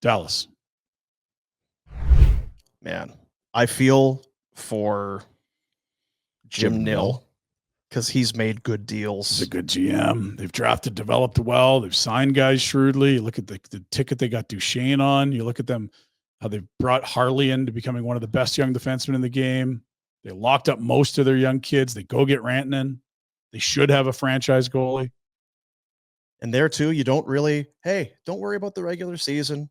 Dallas. Man, I feel for Jim Nill because he's made good deals. He's a good GM. They've drafted, developed well. They've signed guys shrewdly. You look at the ticket they got Duchesne on. You look at them, how they've brought Harley into becoming one of the best young defensemen in the game. They locked up most of their young kids. They go get Rantanen. They should have a franchise goalie. And there too, you don't worry about the regular season.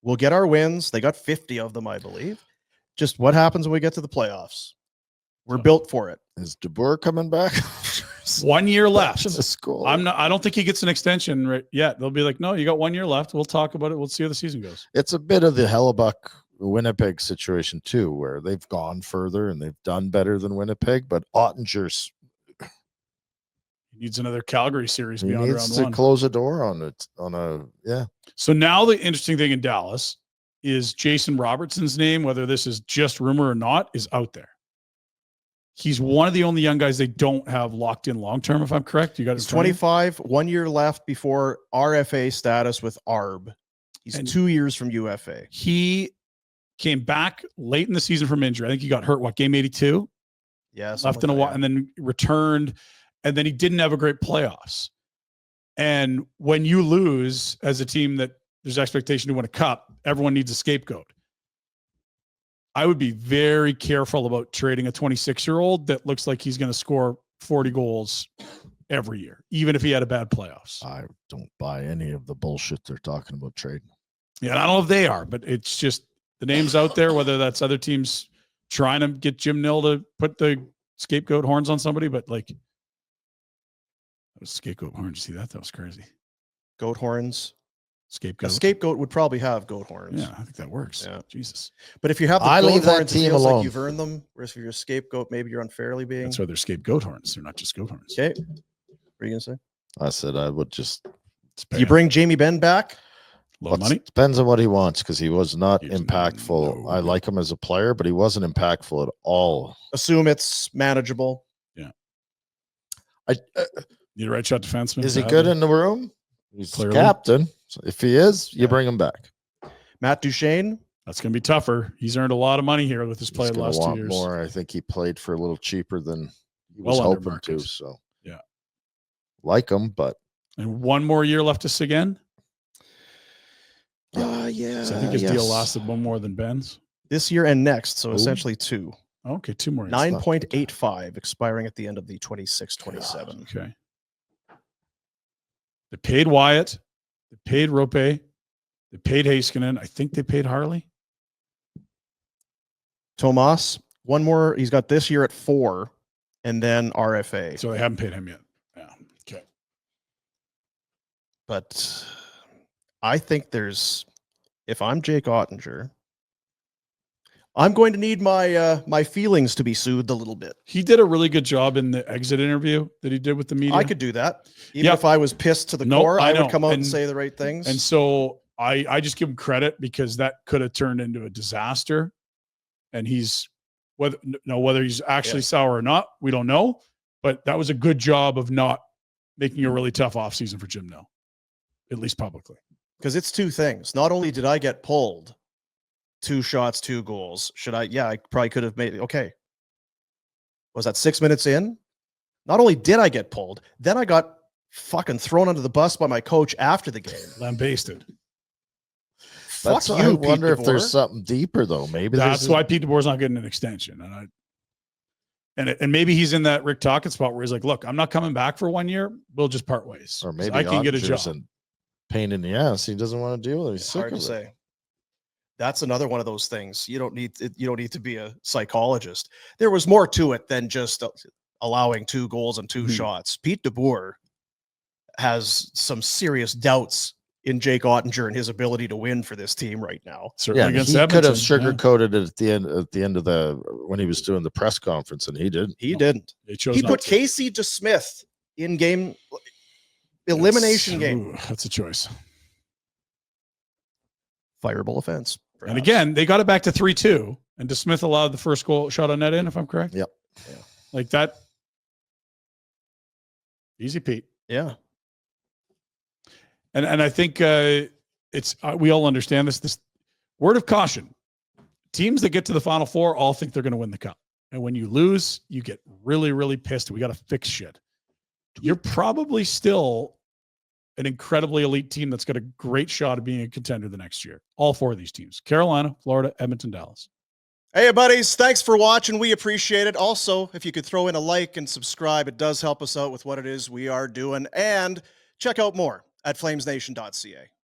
We'll get our wins. They got 50 of them, I believe. Just what happens when we get to the playoffs? We're built for it. Is DeBoer coming back? 1 year left. I don't think he gets an extension right yet. They'll be like, no, you got 1 year left. We'll talk about it. We'll see how the season goes. It's a bit of the Hellebuck Winnipeg situation too, where they've gone further and they've done better than Winnipeg, but Oettinger's needs another Calgary series beyond round one. He needs to close a door on it. So now the interesting thing in Dallas is Jason Robertson's name, whether this is just rumor or not, is out there. He's one of the only young guys they don't have locked in long-term, if I'm correct. You got He's 25, 1 year left before RFA status with ARB. He's 2 years from UFA. He came back late in the season from injury. I think he got hurt, game 82? Yeah. Left in a while and then returned. And then he didn't have a great playoffs. And when you lose as a team that there's expectation to win a cup, everyone needs a scapegoat. I would be very careful about trading a 26-year-old that looks like he's going to score 40 goals every year, even if he had a bad playoffs. I don't buy any of the bullshit they're talking about trading. Yeah, I don't know if they are, but it's just the name's out there, whether that's other teams trying to get Jim Nill to put the scapegoat horns on somebody, but scapegoat horns. You see that? That was crazy. Goat horns. Scapegoat. A scapegoat would probably have goat horns. Yeah, I think that works. Yeah. Jesus. But if you have the goat horns, it feels like you've earned them. Whereas if you're a scapegoat, maybe you're unfairly being. That's why they're scapegoat horns. They're not just goat horns. Okay. What are you going to say? I said I would just. You bring Jamie Benn back? Low money? Depends on what he wants because he was not impactful. I like him as a player, but he wasn't impactful at all. Assume it's manageable. Yeah. Need a right shot defenseman. Is he good in the room? He's clearly captain. So if he is, you bring him back. Matt Duchesne. That's going to be tougher. He's earned a lot of money here with his play the last 2 years. More. I think he played for a little cheaper than he was hoping to. So yeah, like him, but and 1 more year left to Seguin. Yeah. So I think his deal lasted 1 more than Ben's this year and next. So essentially 2. Okay, 2 more. 9.85 expiring at the end of the 26-27. Okay. They paid Wyatt. They paid Rope. They paid Heiskanen. I think they paid Harley. Tomas, 1 more. He's got this year at 4, and then RFA. So they haven't paid him yet. Yeah. Okay. But I think if I'm Jake Oettinger, I'm going to need my feelings to be soothed a little bit. He did a really good job in the exit interview that he did with the media. I could do that. Even if I was pissed to the core, I would come out and say the right things. And so I just give him credit because that could have turned into a disaster. And whether he's actually sour or not, we don't know. But that was a good job of not making a really tough offseason for Jim Nill, at least publicly. Because it's 2 things. Not only did I get pulled, 2 shots, 2 goals. I probably could have made it. Okay. Was that 6 minutes in? Not only did I get pulled, then I got fucking thrown under the bus by my coach after the game. Lambasted. Fuck you, I wonder if there's something deeper though. Maybe that's why Pete DeBoer's not getting an extension. And maybe he's in that Rick Tocchet spot where he's like, look, I'm not coming back for 1 year. We'll just part ways. Or maybe I can get a job. Pain in the ass. He doesn't want to deal with it. He's hard to say. That's another one of those things. You don't need to be a psychologist. There was more to it than just allowing 2 goals and 2 shots. Pete DeBoer has some serious doubts in Jake Oettinger and his ability to win for this team right now. Certainly against Edmonton. Could have sugarcoated it at the end of when he was doing the press conference, and he didn't. He didn't. He put Casey DeSmith in game elimination game. That's a choice. Fireable offense. Perhaps. And again, they got it back to 3-2, and DeSmith allowed the first goal shot on net in, if I'm correct. Yep. Yeah. Like that. Easy, Pete. Yeah. And I think it's we all understand this word of caution. Teams that get to the Final Four all think they're going to win the cup. And when you lose, you get really, really pissed. We got to fix shit. You're probably still an incredibly elite team that's got a great shot of being a contender the next year. All 4 of these teams: Carolina, Florida, Edmonton, Dallas. Hey, buddies, thanks for watching. We appreciate it. Also, if you could throw in a like and subscribe, it does help us out with what it is we are doing. And check out more at flamesnation.ca.